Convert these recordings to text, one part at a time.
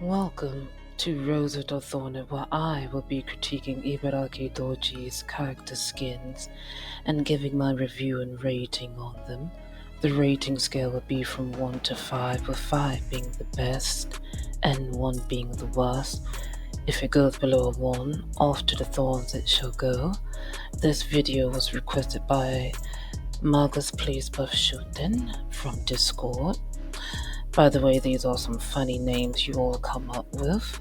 Welcome to Rosa Dothorne, where I will be critiquing Ibaraki Doji's character skins and giving my review and rating on them. The rating scale will be from 1 to 5, with 5 being the best and 1 being the worst. If it goes below a 1, off to the thorns it shall go. This video was requested by Magus Plays Buff Shuten from Discord. By the way, these are some funny names you all come up with.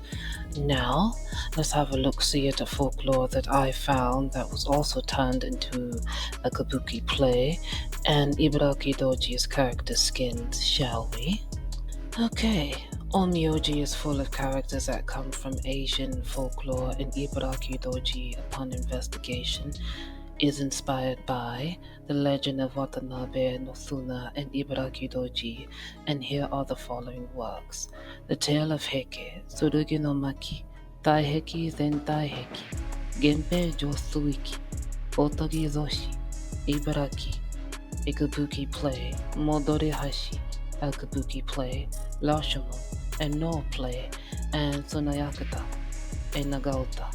Now, let's have a look-see at the folklore that I found that was also turned into a kabuki play and Ibaraki Doji's character skins, shall we? Okay, Onmyoji is full of characters that come from Asian folklore, and Ibaraki Doji, upon investigation, is inspired by the legend of Watanabe no Suna and Ibaraki Doji, and here are the following works. The Tale of Heke, Tsurugi no Maki, Taiheki Zen Taiheki, Genpei Josuiki, Otogi Zoshi, Ibaraki, a kabuki play, Modori Hashi, a kabuki play, Rashomon, a no play, and Tsunayakata, a Nagaota.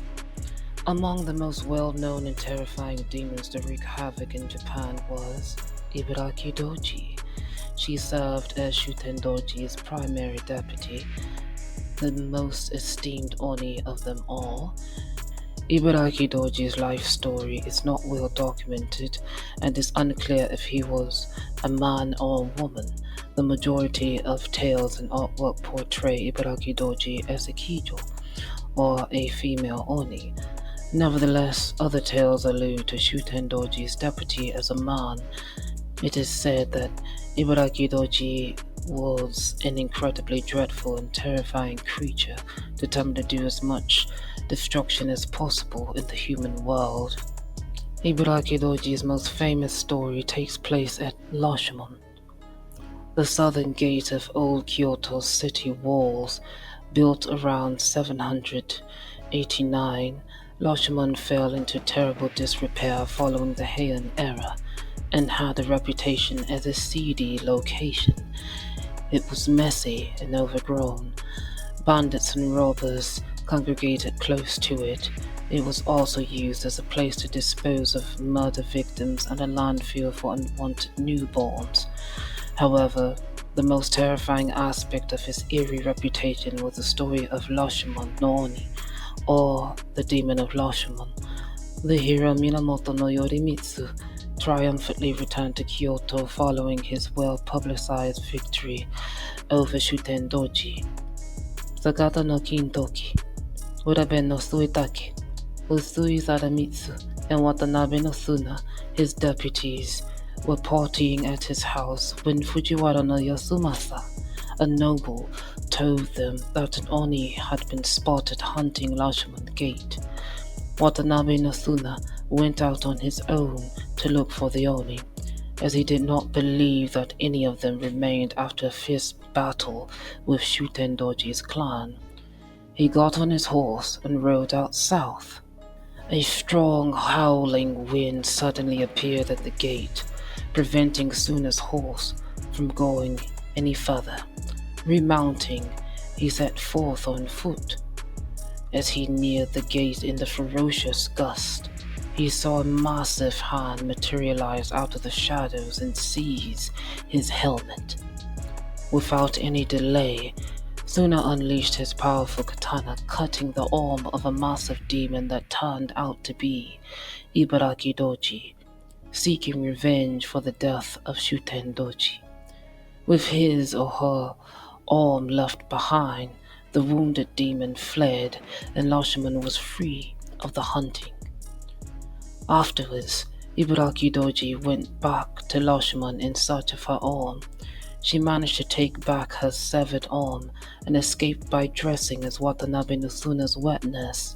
Among the most well-known and terrifying demons to wreak havoc in Japan was Ibaraki Doji. She served as Shuten Doji's primary deputy, the most esteemed Oni of them all. Ibaraki Doji's life story is not well documented, and it's unclear if he was a man or a woman. The majority of tales and artwork portray Ibaraki Doji as a Kijo, or a female Oni. Nevertheless, other tales allude to Shuten Doji's deputy as a man. It is said that Ibaraki Doji was an incredibly dreadful and terrifying creature, determined to do as much destruction as possible in the human world. Ibaraki Doji's most famous story takes place at Rashomon, the southern gate of old Kyoto's city walls. Built around 789, Rashomon fell into terrible disrepair following the Heian era and had a reputation as a seedy location. It was messy and overgrown. Bandits and robbers congregated close to it. It was also used as a place to dispose of murder victims and a landfill for unwanted newborns. However, the most terrifying aspect of his eerie reputation was the story of Rashomon no Oni, or the Demon of Rashomon. The hero Minamoto no Yorimitsu triumphantly returned to Kyoto following his well-publicized victory over Shuten Doji. Sagata no Kintoki, Urabe no Suitake, Usui Sadamitsu, and Watanabe no Suna, his deputies, were partying at his house when Fujiwara no Yasumasa, a noble, told them that an Oni had been spotted hunting Rashomon Gate. Watanabe no Suna went out on his own to look for the Oni, as he did not believe that any of them remained after a fierce battle with Shuten Doji's clan. He got on his horse and rode out south. A strong howling wind suddenly appeared at the gate, preventing Suna's horse from going any further. Remounting, he set forth on foot. As he neared the gate in the ferocious gust, he saw a massive hand materialize out of the shadows and seize his helmet. Without any delay, Suna unleashed his powerful katana, cutting the arm of a massive demon that turned out to be Ibaraki Doji, seeking revenge for the death of Shuten Doji. With his or her arm left behind, the wounded demon fled, and Rashomon was free of the hunting. Afterwards, Ibaraki Doji went back to Rashomon in search of her arm. She managed to take back her severed arm and escaped by dressing as Watanabe no Suna's wet nurse.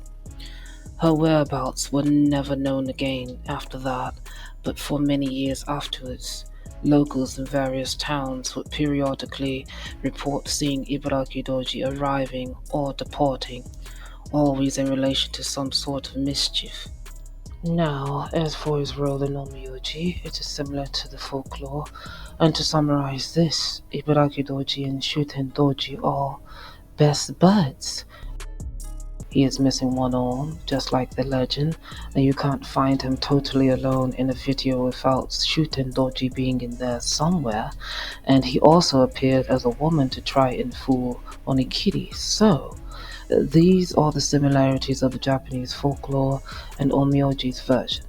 Her whereabouts were never known again after that, but for many years afterwards, locals in various towns would periodically report seeing Ibaraki Doji arriving or departing, always in relation to some sort of mischief. Now, as for his role in Onmyoji, it is similar to the folklore, and to summarize this, Ibaraki Doji and Shuten Doji are Best buds. He is missing one arm, just like the legend, and you can't find him totally alone in a video without Shuten Doji being in there somewhere, and he also appeared as a woman to try and fool Onikiri. So, these are the similarities of the Japanese folklore and Onmyoji's version.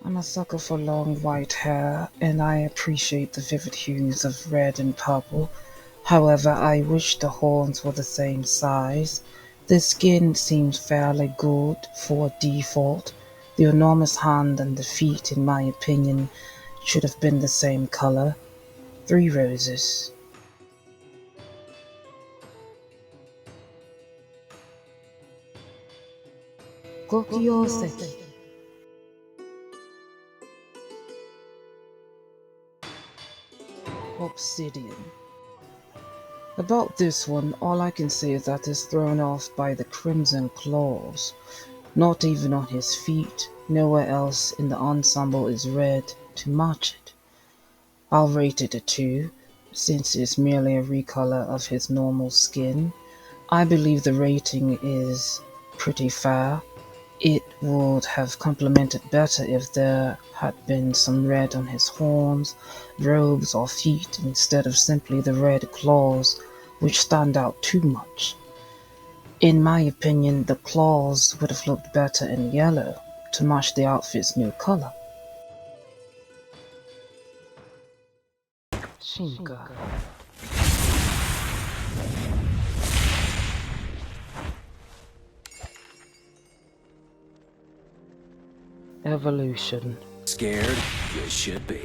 I'm a sucker for long white hair, and I appreciate the vivid hues of red and purple. However, I wish the horns were the same size. The skin seems fairly good for default. The enormous hand and the feet, in my opinion, should have been the same color. 3 roses. Gokyoseki. Obsidian. About this one, all I can say is that it's thrown off by the crimson claws. Not even on his feet, nowhere else in the ensemble is red to match it. I'll rate it a 2, since it's merely a recolor of his normal skin. I believe the rating is pretty fair. It would have complemented better if there had been some red on his horns, robes, or feet instead of simply the red claws, which stand out too much. In my opinion, the claws would have looked better in yellow to match the outfit's new color. Shinka. Evolution. Scared? You should be.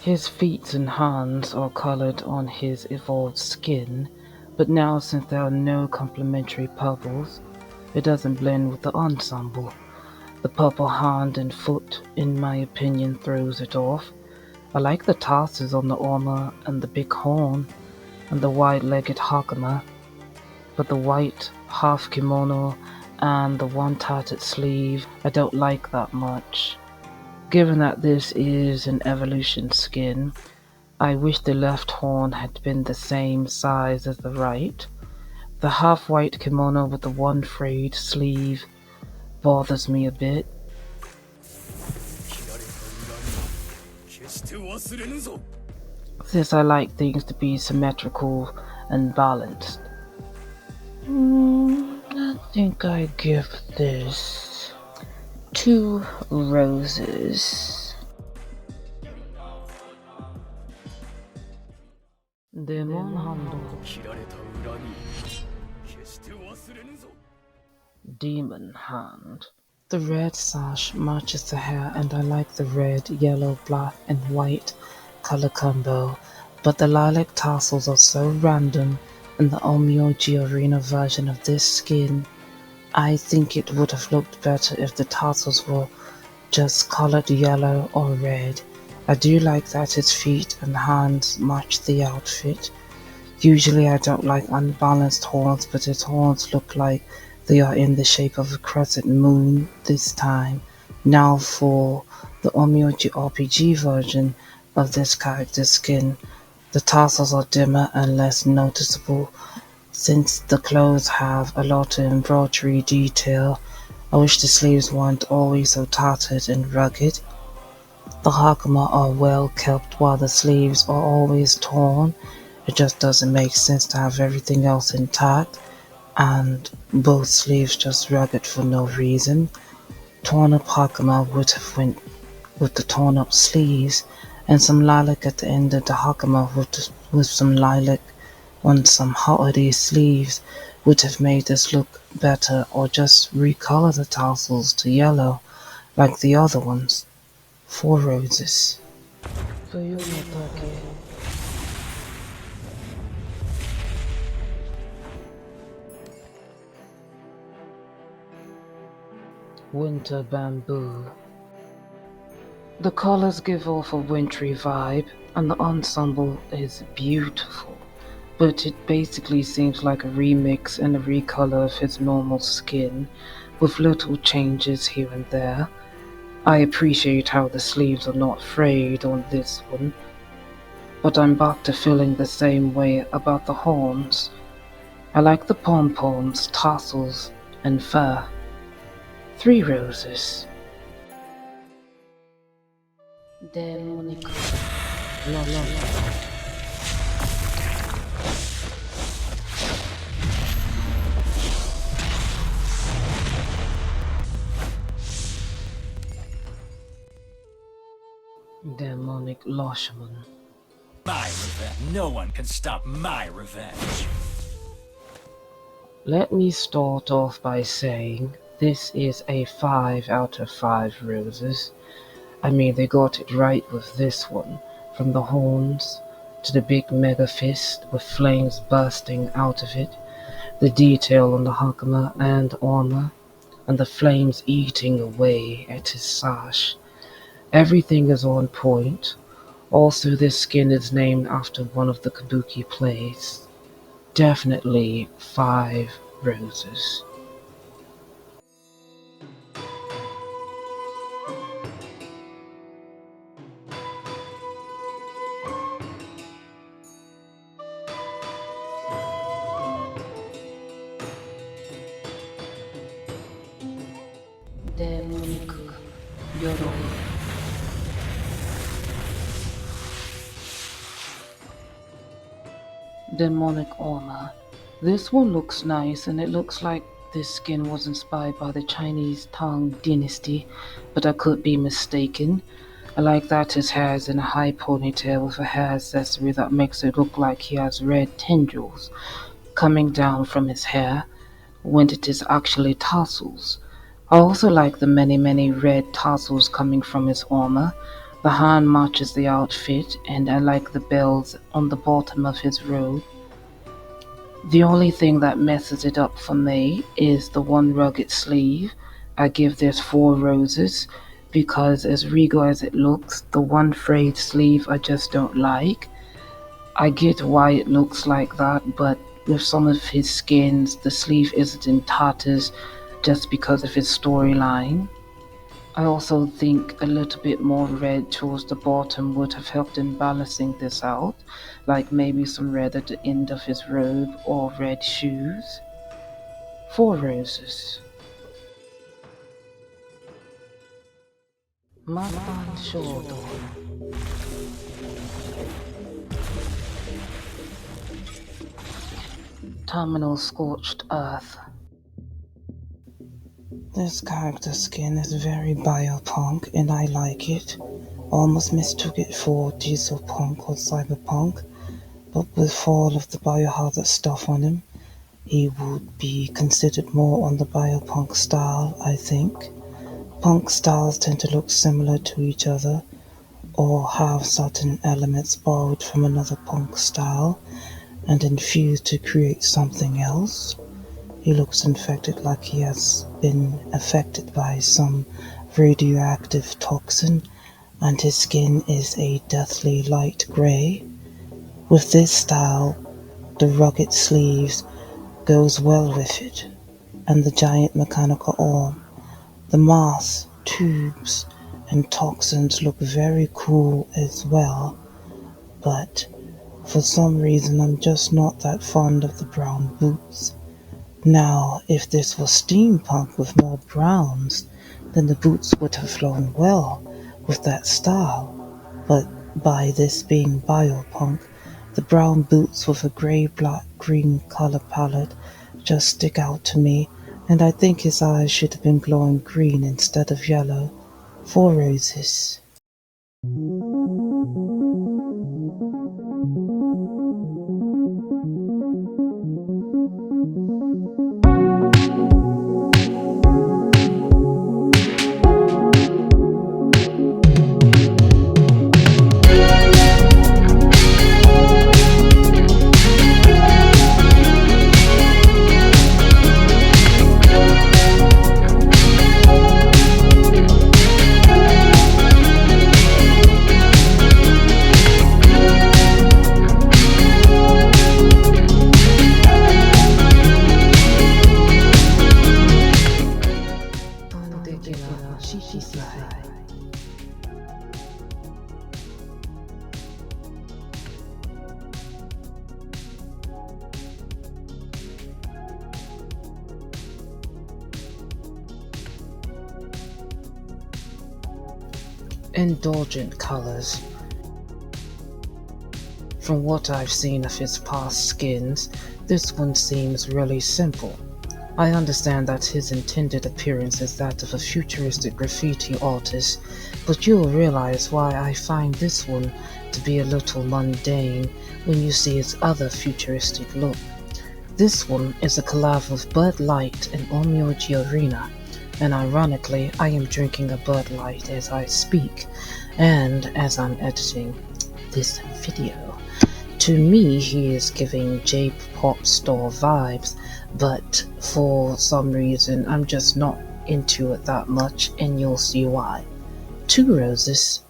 His feet and hands are colored on his evolved skin, but now since there are no complementary purples, it doesn't blend with the ensemble. The purple hand and foot, in my opinion, throws it off. I like the tassels on the armor and the big horn and the wide-legged hakama, but the white half kimono and the one tattered sleeve I don't like that much. Given that this is an evolution skin, I wish the left horn had been the same size as the right. The half-white kimono with the one frayed sleeve bothers me a bit. Since I like things to be symmetrical and balanced. I think I give this 2 roses. Demon Handle. Demon Hand. The red sash matches the hair, and I like the red, yellow, black, and white color combo, but the lilac tassels are so random in the Onmyoji arena version of this skin. I think it would have looked better if the tassels were just colored yellow or red. I do like that his feet and hands match the outfit. Usually I don't like unbalanced horns, but his horns look like they are in the shape of a crescent moon this time. Now for the Onmyoji RPG version of this character's skin, the tassels are dimmer and less noticeable, Since the clothes have a lot of embroidery detail, I wish the sleeves weren't always so tattered and rugged. The hakama are well kept while the sleeves are always torn. It just doesn't make sense to have everything else intact and both sleeves just rugged for no reason. Torn up hakama would have went with the torn up sleeves, and some lilac at the end of the hakama with some lilac on some holiday sleeves would have made this look better, or just recolor the tassels to yellow like the other ones. 4 roses. Winter bamboo. The colors give off a wintry vibe, and the ensemble is beautiful, but it basically seems like a remix and a recolor of his normal skin, with little changes here and there. I appreciate how the sleeves are not frayed on this one, but I'm back to feeling the same way about the horns. I like the pom-poms, tassels, and fur. 3 roses. Demonic. Demonic Loshman. My revenge. No one can stop my revenge. Let me start off by saying this is a 5 out of 5 roses. I mean, they got it right with this one, from the horns to the big mega fist with flames bursting out of it, the detail on the hakama and armor, and the flames eating away at his sash. Everything is on point. Also, this skin is named after one of the kabuki plays. Definitely 5 roses. Demonic Yoroi. Demonic armor. This one looks nice, and it looks like this skin was inspired by the Chinese Tang dynasty, but I could be mistaken. I like that his hair is in a high ponytail with a hair accessory that makes it look like he has red tendrils coming down from his hair when it is actually tassels. I also like the many red tassels coming from his armor. The hand matches the outfit, and I like the bells on the bottom of his robe. The only thing that messes it up for me is the one rugged sleeve. I give this 4 roses because, as regal as it looks, the one frayed sleeve I just don't like. I get why it looks like that, but with some of his skins, the sleeve isn't in tatters just because of his storyline. I also think a little bit more red towards the bottom would have helped in balancing this out, like maybe some red at the end of his robe or red shoes. 4 roses. Matan Shodo. Terminal Scorched Earth. This character skin is very biopunk, and I like it. Almost mistook it for diesel punk or cyberpunk, but with all of the biohazard stuff on him, he would be considered more on the biopunk style, I think. Punk styles tend to look similar to each other, or have certain elements borrowed from another punk style and infused to create something else. He looks infected, like he has been affected by some radioactive toxin, and his skin is a deathly light gray. With this style, the rugged sleeves goes well with it, and the giant mechanical arm. The mass, tubes, and toxins look very cool as well, but For some reason, I'm just not that fond of the brown boots. Now, if this was steampunk with more browns, then the boots would have flown well with that style. But by this being biopunk, the brown boots with a grey, black, green color palette just stick out to me, and I think his eyes should have been glowing green instead of yellow. 4 roses. Indulgent colors. From what I've seen of his past skins, this one seems really simple. I understand that his intended appearance is that of a futuristic graffiti artist, but you'll realize why I find this one to be a little mundane when you see its other futuristic look. This one is a collab of Bud Light and Onmyoji Arena, and ironically, I am drinking a Bud Light as I speak, and as I'm editing this video. To me, he is giving J-pop star vibes, but for some reason, I'm just not into it that much, and you'll see why. 2 roses.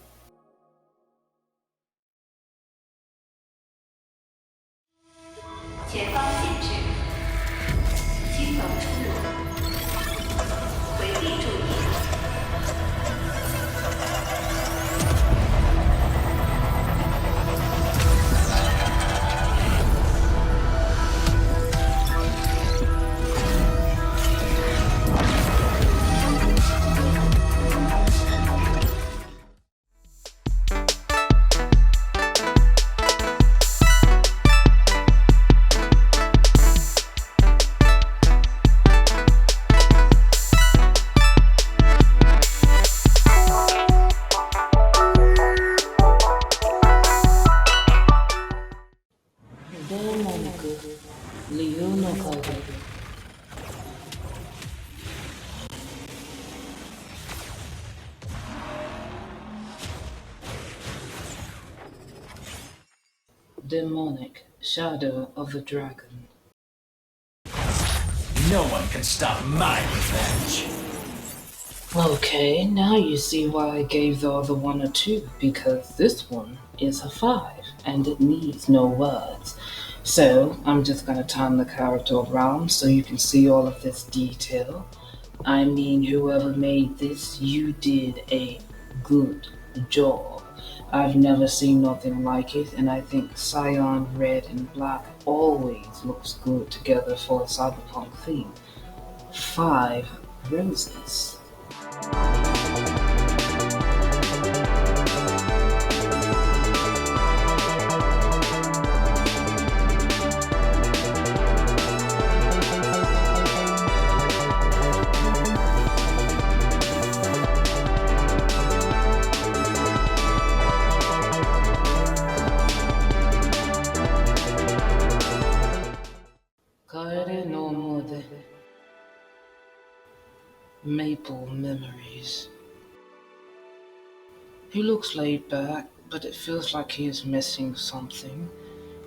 Demonic Shadow of the Dragon. No one can stop my revenge. Okay, now you see why I gave the other one a 2, because this one is a 5, and it needs no words. So, I'm just gonna turn the character around so you can see all of this detail. I mean, whoever made this, you did a good job. I've never seen nothing like it, and I think cyan, red, and black always looks good together for a cyberpunk theme. 5 roses. Maple Memories. He looks laid back, but it feels like he is missing something.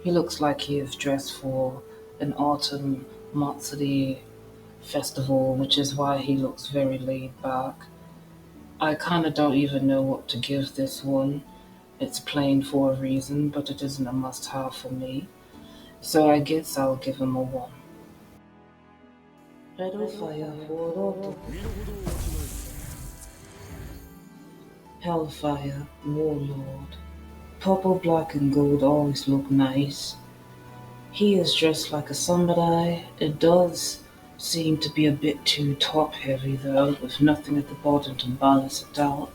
He looks like he is dressed for an autumn Matsuri festival, which is why he looks very laid back. I kinda don't even know what to give this one. It's plain for a reason, but it isn't a must-have for me. So I guess I'll give him a 1. Hellfire Warlord. purple, black, and gold always look nice. He is dressed like a samurai. It does seem to be a bit too top-heavy though, with nothing at the bottom to balance it out.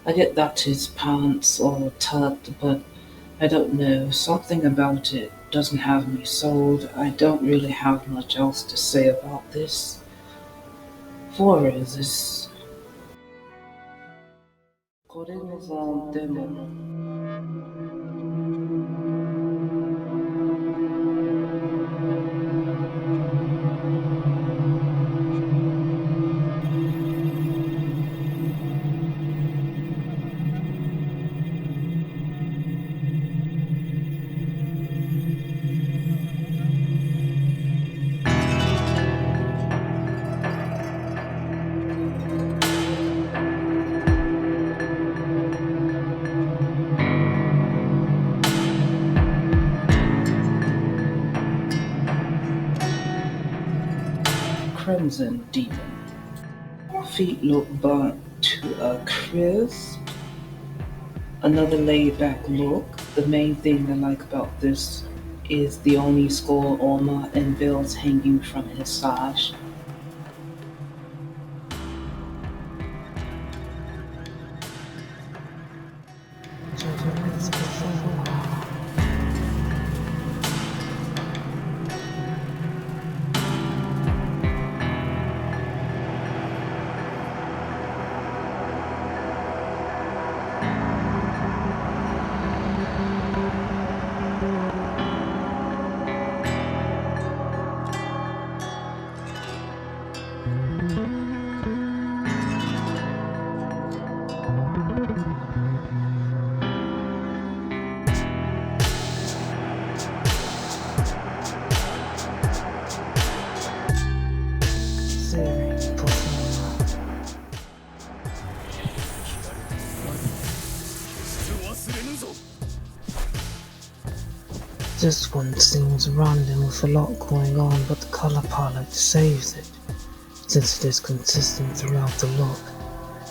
I get that his pants are tucked, but I don't know, something about it doesn't have me sold. I don't really have much else to say about this. 4 roses. これのさ、でも Crimson Demon. Feet look burnt to a crisp. Another laid back look. The main thing I like about this is the Oni skull armor and bells hanging from his sash. This one seems random with a lot going on, but the color palette saves it, since it is consistent throughout the look.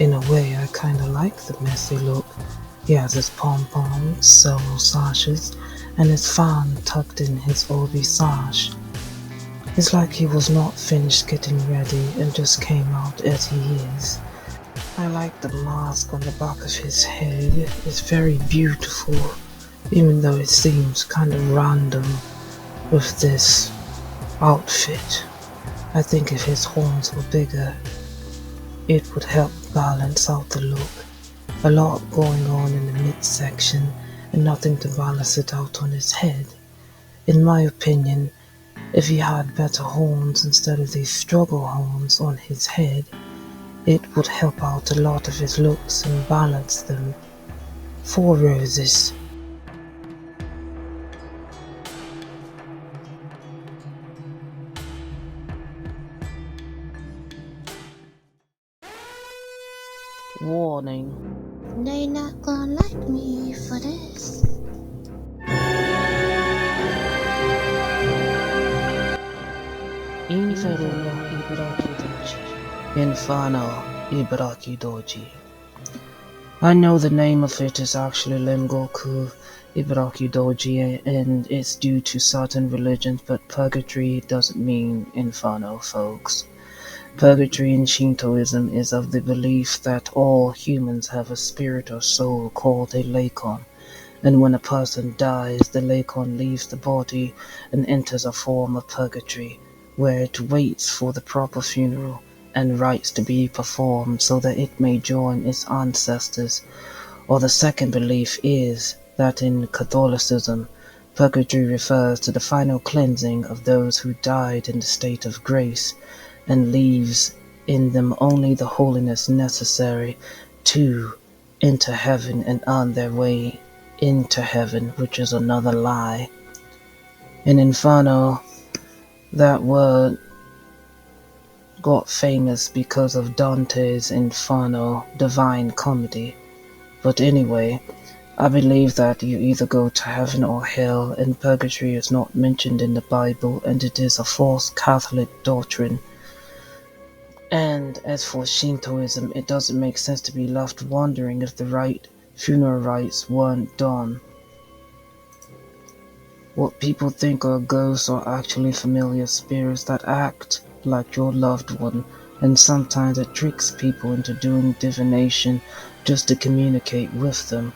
In a way, I kinda like the messy look. He has his pom-poms, several sashes, and his fan tucked in his obi sash. It's like he was not finished getting ready and just came out as he is. I like the mask on the back of his head. It's very beautiful, even though it seems kind of random with this outfit. I think if his horns were bigger, it would help balance out the look. A lot going on in the midsection and nothing to balance it out on his head. In my opinion, if he had better horns instead of these struggle horns on his head, it would help out a lot of his looks and balance them. 4 roses. Warning. They not gonna like me for this. Ibaraki Doji. Infernal Ibaraki Doji. I know the name of it is actually Lengoku Ibaraki Doji, and it's due to certain religions, but purgatory doesn't mean inferno, folks. Purgatory in Shintoism is of the belief that all humans have a spirit or soul called a leikon, and when a person dies, the leikon leaves the body and enters a form of purgatory, where it waits for the proper funeral and rites to be performed so that it may join its ancestors. Or the second belief is that in Catholicism, purgatory refers to the final cleansing of those who died in the state of grace, and leaves in them only the holiness necessary to enter heaven and earn their way into heaven, which is another lie. In Inferno, that word got famous because of Dante's Inferno, Divine Comedy. But anyway, I believe that you either go to heaven or hell, and purgatory is not mentioned in the Bible, and it is a false Catholic doctrine. And as for Shintoism, it doesn't make sense to be left wondering if the right funeral rites weren't done What people think are ghosts are actually familiar spirits that act like your loved one, and sometimes it tricks people into doing divination just to communicate with them.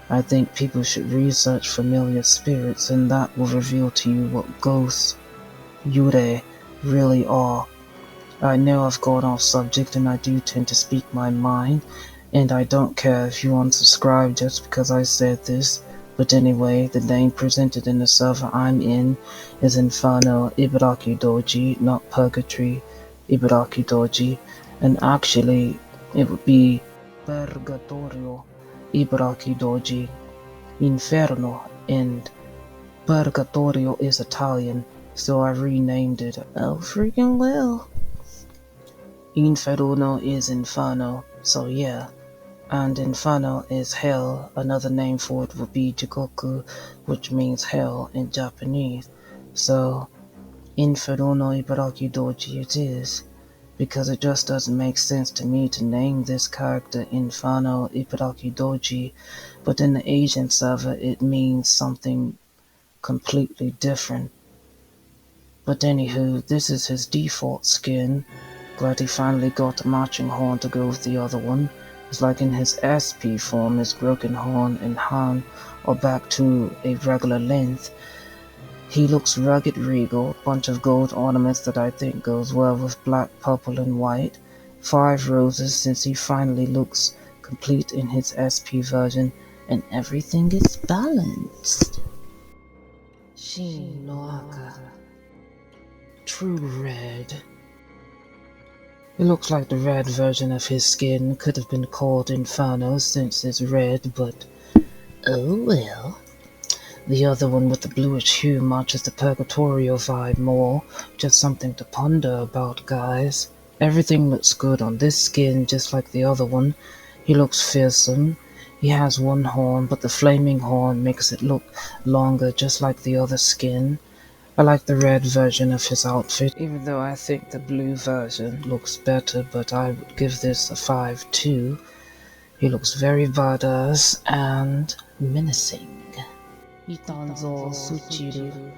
I think people should research familiar spirits, and that will reveal to you what ghosts, yurei, really are. I know I've gone off subject and I do tend to speak my mind, and I don't care if you unsubscribe just because I said this, but anyway, the name presented in the server I'm in is Inferno Ibaraki Doji, not Purgatory Ibaraki Doji, and actually it would be Purgatorio Ibaraki Doji. Inferno and Purgatorio is Italian, so I renamed it. Oh freaking well. Inferno is Inferno, so yeah. And Inferno is hell. Another name for it would be Jigoku, which means hell in Japanese. So, Inferno Ibaraki Doji it is, because it just doesn't make sense to me to name this character Inferno Ibaraki Doji, but in the Asian server it means something completely different. But anywho, this is his default skin. Glad he finally got a matching horn to go with the other one. It's like in his SP form, his broken horn and hand are back to a regular length. He looks rugged regal, bunch of gold ornaments that I think goes well with black, purple and white. 5 roses since he finally looks complete in his SP version, and everything is balanced. Shin no Aka. True red. It looks like the red version of his skin could have been called Inferno since it's red, but oh well. The other one with the bluish hue matches the Purgatorio vibe more, just something to ponder about, guys. Everything looks good on this skin just like the other one. He looks fearsome. He has one horn, but the flaming horn makes it look longer just like the other skin. I like the red version of his outfit, even though I think the blue version looks better, but I would give this a 5 too. He looks very badass and menacing. Itanzo Tsuchiru.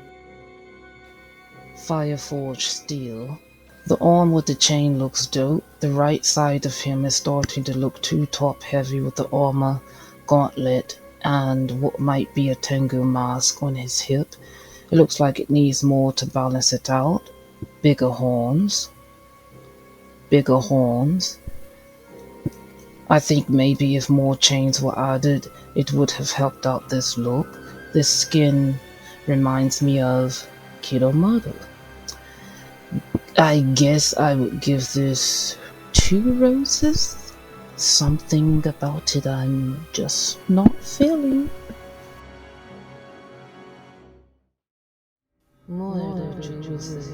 Fireforged steel. The arm with the chain looks dope. The right side of him is starting to look too top heavy with the armor, gauntlet, and what might be a Tengu mask on his hip. It looks like it needs more to balance it out. Bigger horns. Bigger horns. I think maybe if more chains were added, it would have helped out this look. This skin reminds me of Kidomaru. I guess I would give this 2 roses. Something about it I'm just not feeling. 燃える純粋心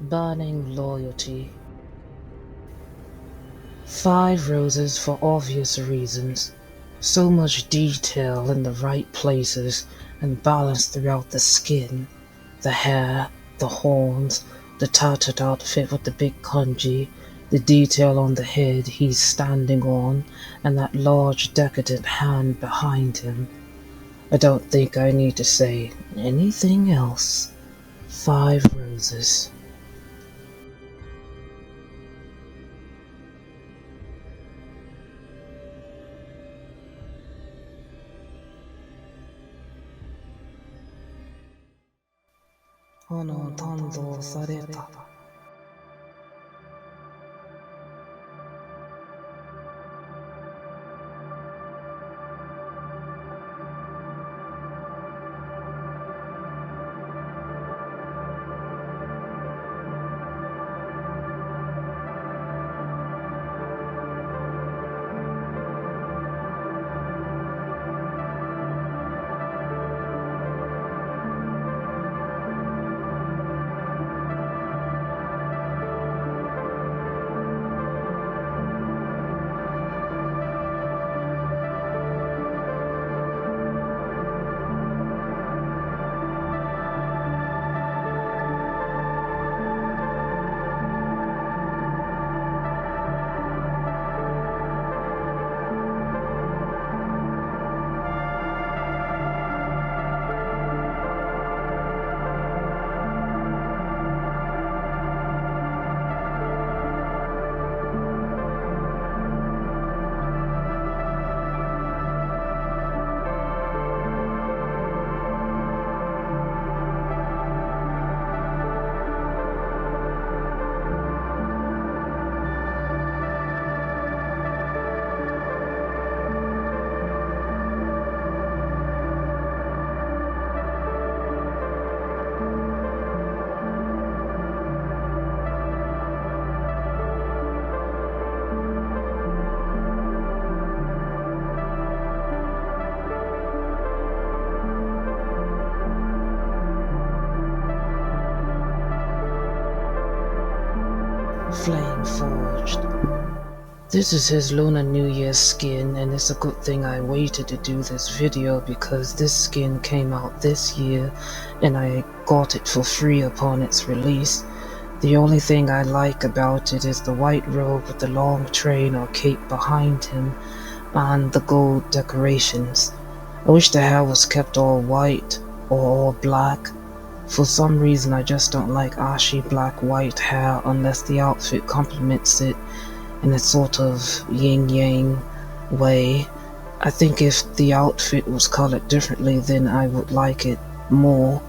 Burning loyalty. 5 roses for obvious reasons. So much detail in the right places and balance throughout the skin, the hair, the horns, the tattered outfit with the big kanji, The detail on the head he's standing on, and that large decadent hand behind him. I don't think I need to say anything else. 5 roses. Ono tando sareta. Flame forged. This is his Lunar New Year skin, and it's a good thing I waited to do this video because this skin came out this year and I got it for free upon its release. The only thing I like about it is the white robe with the long train or cape behind him and the gold decorations. I wish the hair was kept all white or all black. For some reason I just don't like ashy black white hair unless the outfit complements it in a sort of yin-yang way. I think if the outfit was colored differently then I would like it more.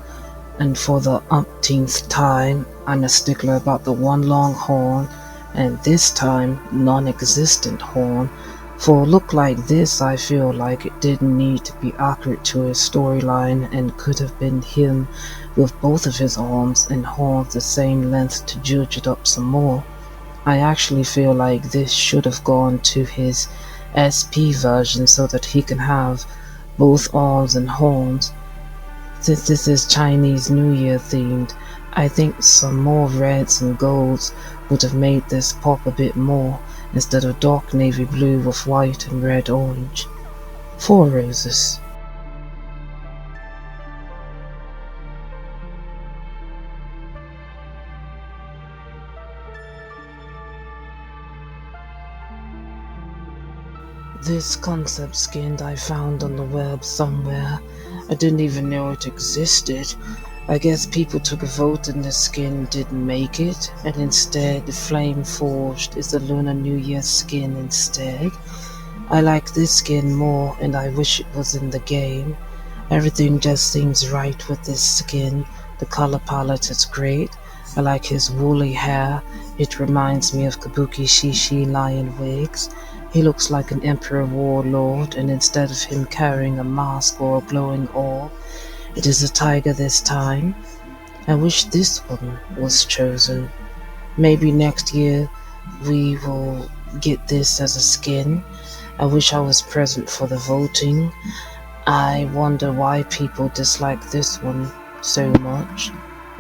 And for the umpteenth time, I'm a stickler about the one long horn, and this time non-existent horn. For a look like this, I feel like it didn't need to be accurate to his storyline and could have been him with both of his arms and horns the same length to judge it up some more. I actually feel like this should have gone to his SP version so that he can have both arms and horns. Since this is Chinese New Year themed, I think some more reds and golds would have made this pop a bit more instead of dark navy blue with white and red orange. 4 roses. This concept skin I found on the web somewhere. I didn't even know it existed. I guess people took a vote and the skin didn't make it, and instead the Flame Forged is the Lunar New Year skin instead. I like this skin more and I wish it was in the game. Everything just seems right with this skin. The color palette is great. I like his woolly hair. It reminds me of Kabuki Shishi lion wigs. He looks like an emperor warlord, and instead of him carrying a mask or a glowing orb, it is a tiger this time. I wish this one was chosen. Maybe next year we will get this as a skin. I wish I was present for the voting. I wonder why people dislike this one so much.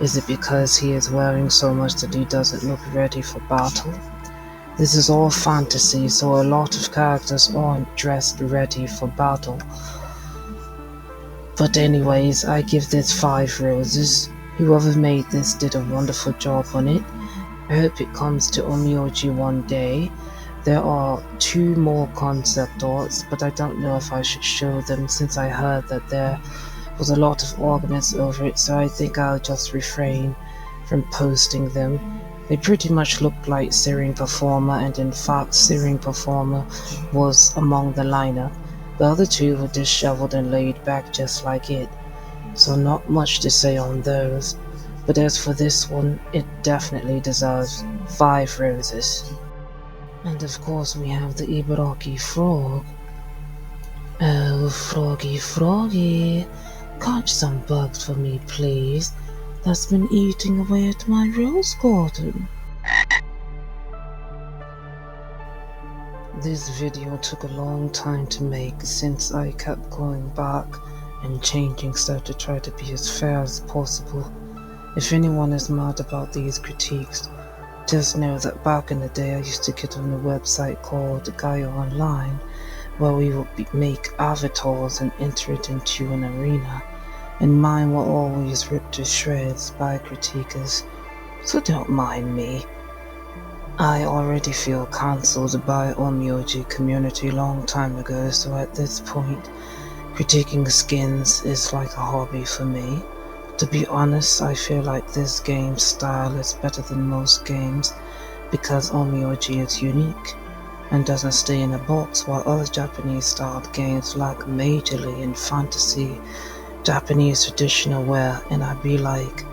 Is it because he is wearing so much that he doesn't look ready for battle? This is all fantasy, so a lot of characters aren't dressed ready for battle. But anyways, I give this 5 roses. Whoever made this did a wonderful job on it. I hope it comes to Onmyoji one day. There are 2 more concept arts, but I don't know if I should show them since I heard that there was a lot of arguments over it, so I think I'll just refrain from posting them. They pretty much looked like Searing Performer, and in fact Searing Performer was among the lineup. The other 2 were disheveled and laid back just like it, so not much to say on those. But as for this one, it definitely deserves 5 roses. And of course we have the Ibaraki frog. Oh, froggy, froggy, catch some bugs for me, please. That's been eating away at my rose garden. This video took a long time to make since I kept going back and changing stuff to try to be as fair as possible. If anyone is mad about these critiques, just know that back in the day I used to get on a website called Gaia Online, where we would make avatars and enter it into an arena, and mine were always ripped to shreds by critiquers, so don't mind me. I already feel cancelled by Onmyoji community long time ago, so at this point, critiquing skins is like a hobby for me. To be honest, I feel like this game's style is better than most games because Onmyoji is unique and doesn't stay in a box, while other Japanese-styled games lack majorly in fantasy, Japanese traditional wear, and I'd be like,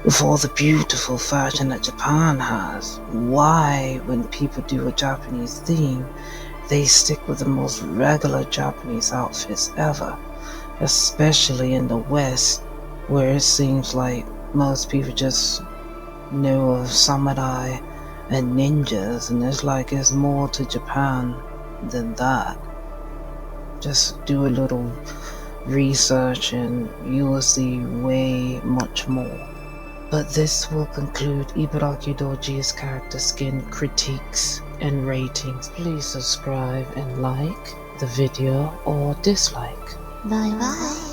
with all the beautiful fashion that Japan has, why, when people do a Japanese theme, they stick with the most regular Japanese outfits ever, especially in the West, where it seems like most people just know of samurai and ninjas, and it's more to Japan than that. Just do a little research and you will see way much more. But this will conclude Ibaraki Doji's character skin critiques and ratings. Please subscribe and like the video or dislike. Bye bye.